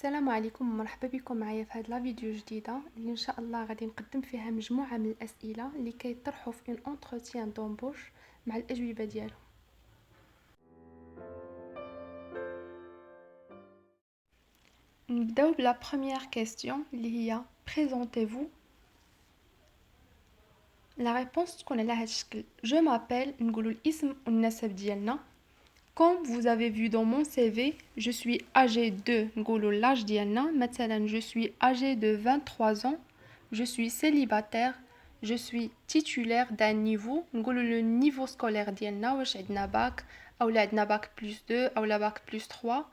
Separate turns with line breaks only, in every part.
السلام عليكم ومرحبا بكم معايا في هاد لا فيديو جديدة اللي ان شاء الله غادي نقدم فيها مجموعة من الأسئلة لكي يطرحوا في ان entretien d'embauche مع الأجوبة ديالهم. نبداو بلا première question اللي هي présentez-vous. La réponse تكون على هاد الشكل: je m'appelle، نقولوا الاسم والنسب ديالنا. Comme vous avez vu dans mon CV, je suis âgé de l'âge ديالنا. مثلا je suis âgé de 23 ans, je suis célibataire, je suis titulaire d'un niveau, le niveau scolaire ديالنا واش عندنا باك او عندنا باك plus 2 او باك plus 3.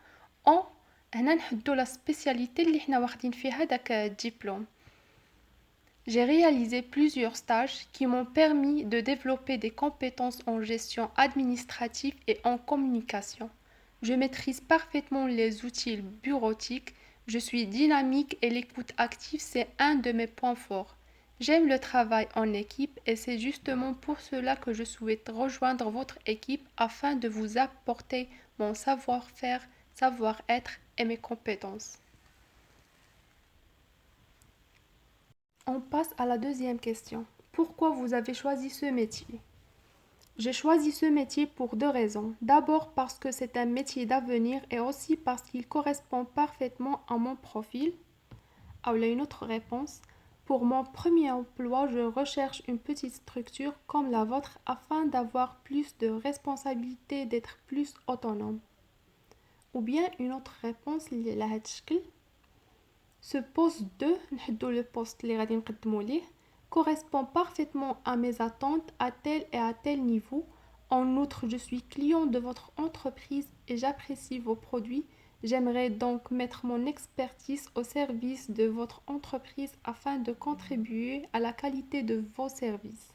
هنا نحدو لا سبيسياليتي اللي حنا واخدين فيها داك الدبلوم. J'ai réalisé plusieurs stages qui m'ont permis de développer des compétences en gestion administrative et en communication. Je maîtrise parfaitement les outils bureautiques, je suis dynamique et l'écoute active, c'est un de mes points forts. J'aime le travail en équipe et c'est justement pour cela que je souhaite rejoindre votre équipe afin de vous apporter mon savoir-faire, savoir-être et mes compétences. On passe à la deuxième question. Pourquoi vous avez choisi ce métier? J'ai choisi ce métier pour deux raisons. D'abord parce que c'est un métier d'avenir et aussi parce qu'il correspond parfaitement à mon profil. Ah, il y a une autre réponse. Pour mon premier emploi, je recherche une petite structure comme la vôtre afin d'avoir plus de responsabilités, d'être plus autonome. Ou bien une autre réponse, ce poste 2, le poste اللي غادي نقدموا ليه, correspond parfaitement à mes attentes à tel et à tel niveau. En outre, je suis client de votre entreprise et j'apprécie vos produits. J'aimerais donc mettre mon expertise au service de votre entreprise afin de contribuer à la qualité de vos services.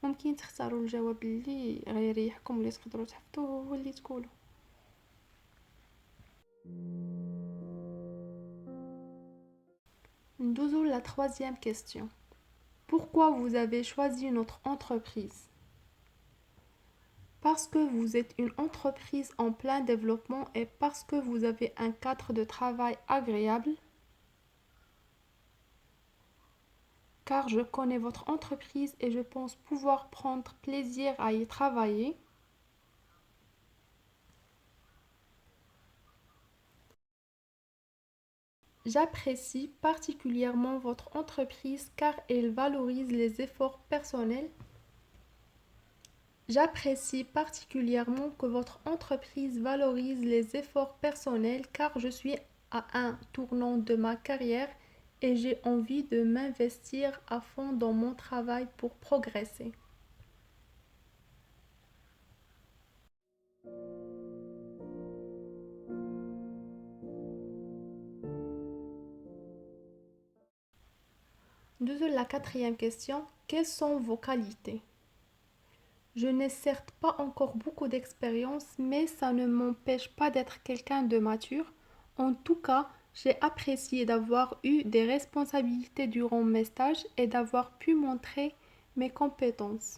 ممكن تختاروا الجواب اللي غيريحكم واللي تقدروا تحطوه هو اللي تقولوا. ندوزو la troisième question. Pourquoi vous avez choisi notre entreprise? Parce que vous êtes une entreprise en plein développement et parce que vous avez un cadre de travail agréable. Car je connais votre entreprise et je pense pouvoir prendre plaisir à y travailler. J'apprécie particulièrement votre entreprise car elle valorise les efforts personnels. J'apprécie particulièrement que votre entreprise valorise les efforts personnels car je suis à un tournant de ma carrière et j'ai envie de m'investir à fond dans mon travail pour progresser. La quatrième question. Quelles sont vos qualités? Je n'ai certes pas encore beaucoup d'expérience, mais ça ne m'empêche pas d'être quelqu'un de mature. En tout cas, j'ai apprécié d'avoir eu des responsabilités durant mes stages et d'avoir pu montrer mes compétences.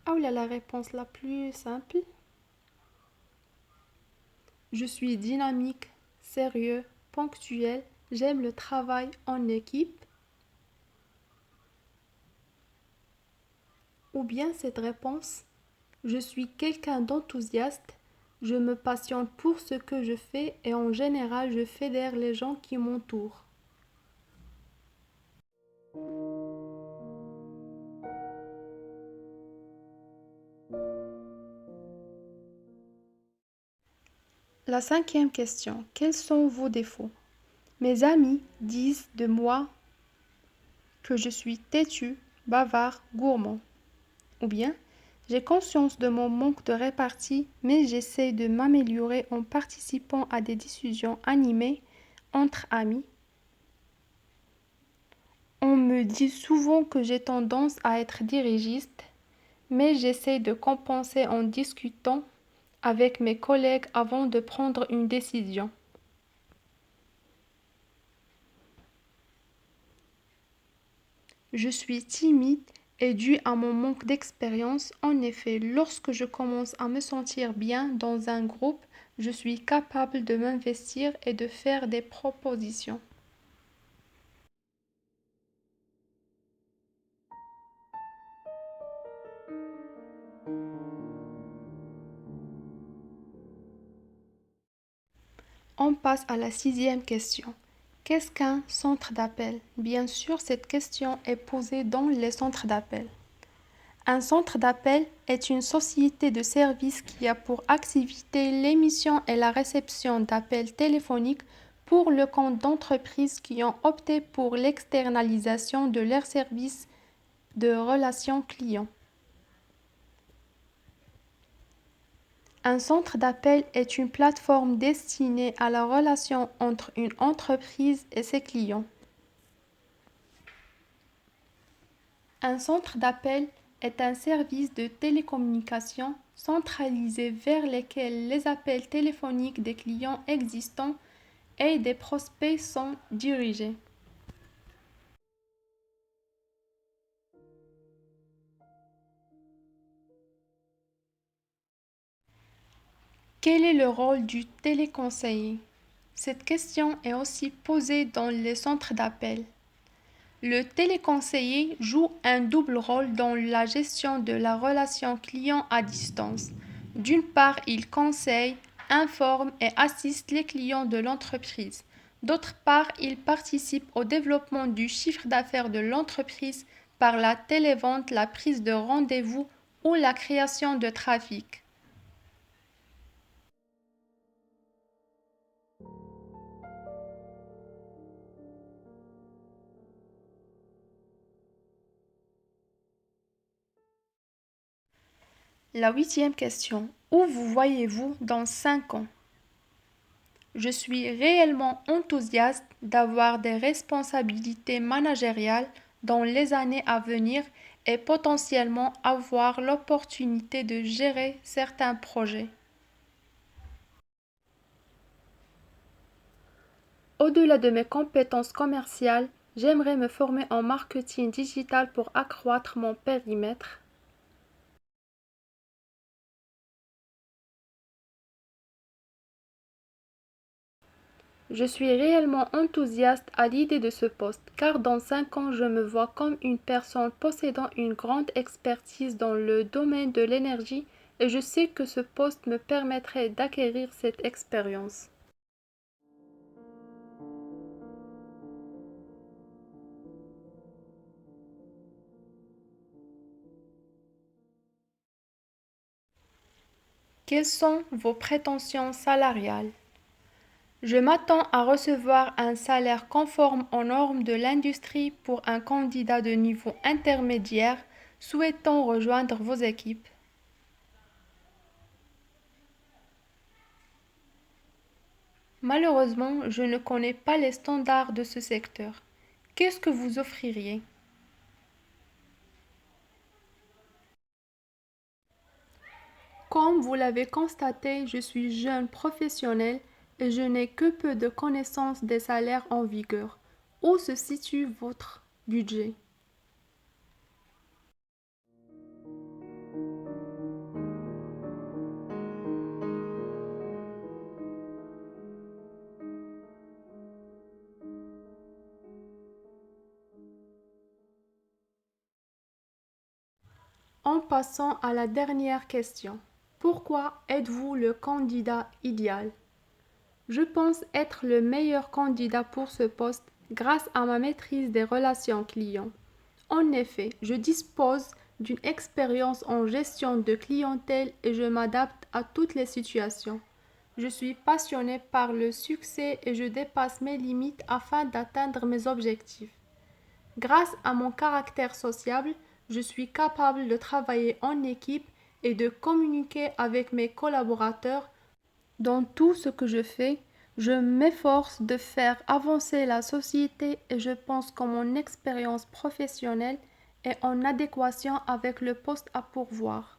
Ah là, la réponse la plus simple. Je suis dynamique, sérieux, ponctuel, j'aime le travail en équipe. Ou bien cette réponse, je suis quelqu'un d'enthousiaste, je me passionne pour ce que je fais et en général je fédère les gens qui m'entourent. La cinquième question. Quels sont vos défauts? Mes amis disent de moi que je suis têtu, bavard, gourmand. Ou bien, j'ai conscience de mon manque de répartie, mais j'essaie de m'améliorer en participant à des discussions animées entre amis. On me dit souvent que j'ai tendance à être dirigiste, mais j'essaie de compenser en discutant avec mes collègues avant de prendre une décision. Je suis timide et dû à mon manque d'expérience. En effet, lorsque je commence à me sentir bien dans un groupe, Je suis capable de m'investir et de faire des propositions. On passe à la sixième question. Qu'est-ce qu'un centre d'appel? Bien sûr, cette question est posée dans les centres d'appel. Un centre d'appel est une société de services qui a pour activité l'émission et la réception d'appels téléphoniques pour le compte d'entreprises qui ont opté pour l'externalisation de leurs services de relations clients. Un centre d'appel est une plateforme destinée à la relation entre une entreprise et ses clients. Un centre d'appel est un service de télécommunication centralisé vers lequel les appels téléphoniques des clients existants et des prospects sont dirigés. Quel est le rôle du téléconseiller? Cette question est aussi posée dans les centres d'appel. Le téléconseiller joue un double rôle dans la gestion de la relation client à distance. D'une part, il conseille, informe et assiste les clients de l'entreprise. D'autre part, il participe au développement du chiffre d'affaires de l'entreprise par la télévente, la prise de rendez-vous ou la création de trafic. La huitième question. Où vous voyez-vous dans 5 ans? Je suis réellement enthousiaste d'avoir des responsabilités managériales dans les années à venir et potentiellement avoir l'opportunité de gérer certains projets. Au-delà de mes compétences commerciales, j'aimerais me former en marketing digital pour accroître mon périmètre. Je suis réellement enthousiaste à l'idée de ce poste, car dans 5 ans, je me vois comme une personne possédant une grande expertise dans le domaine de l'énergie et je sais que ce poste me permettrait d'acquérir cette expérience. Quelles sont vos prétentions salariales? Je m'attends à recevoir un salaire conforme aux normes de l'industrie pour un candidat de niveau intermédiaire souhaitant rejoindre vos équipes. Malheureusement, je ne connais pas les standards de ce secteur. Qu'est-ce que vous offririez? Comme vous l'avez constaté, je suis jeune professionnel et je n'ai que peu de connaissances des salaires en vigueur. Où se situe votre budget? En passant à la dernière question. Pourquoi êtes-vous le candidat idéal? Je pense être le meilleur candidat pour ce poste grâce à ma maîtrise des relations clients. En effet, je dispose d'une expérience en gestion de clientèle et je m'adapte à toutes les situations. Je suis passionné par le succès et je dépasse mes limites afin d'atteindre mes objectifs. Grâce à mon caractère sociable, je suis capable de travailler en équipe et de communiquer avec mes collaborateurs. Dans tout ce que je fais, je m'efforce de faire avancer la société et je pense que mon expérience professionnelle est en adéquation avec le poste à pourvoir.